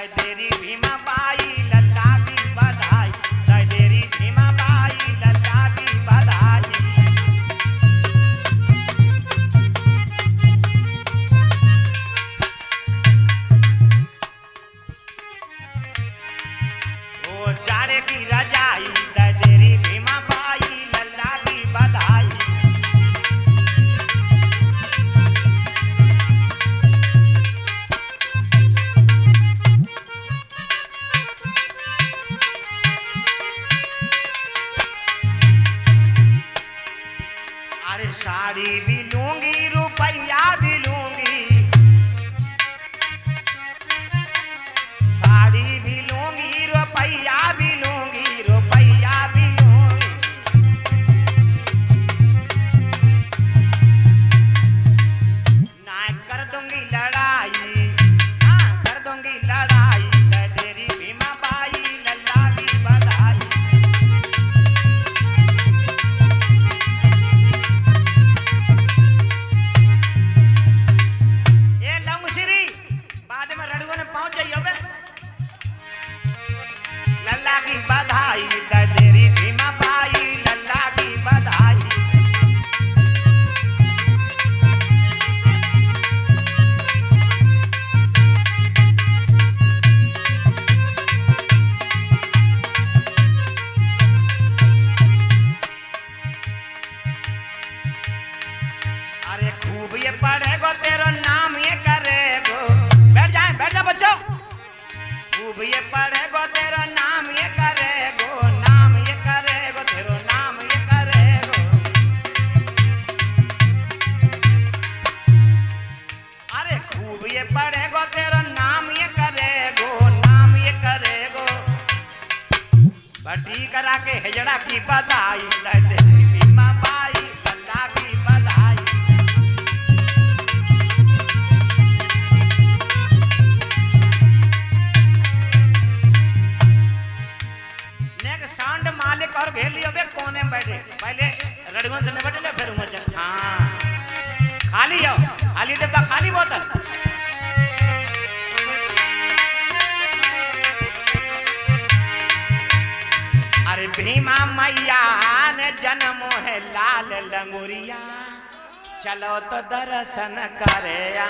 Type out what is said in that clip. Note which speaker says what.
Speaker 1: दय देरी भीमा बाई लल्ला की बधाई, दय देरी भीमा बाई लल्ला की बधाई। ओ जाड़े की रजाई दय देरी भीमा बाई लल्ला की बधाई। अरे साड़ी भी लूंगी रुपया भी लूंगी, साड़ी भी लूंगी रुपया भी लूंगी, रुपया भी लूंगी। ना कर दूंगी लड़ाई, ना कर दूंगी लड़ाई, दय देरी भीमा बाई लल्ला की बधाई। लल्ला की बधाई दय देरी भीमा बाई लल्ला की बधाई। अरे खूब ये पढ़ेगो तेरा नाम ये करेगो, बैठ जा बच्चों। खूब ये पढ़ेगो तेरा नाम ये करेगो, नाम ये करेगो तेरो नाम ये करेगो। अरे खूब ये पढ़ेगो तेरा नाम ये करेगो, नाम ये करेगो। बटी करा के हिजड़ा की बधाई दय देरी भीमा बाई लल्ला की बधाई। सांड मालिक और घेली अबे कोने में बैठे, पहले रड़गों से निपट ले फिर मुझे। हाँ खाली हो, खाली डिब्बा खाली बोतल। अरे भीमा मैया ने जन्म है लाल लंगोरिया, चलो तो दर्शन करे आ।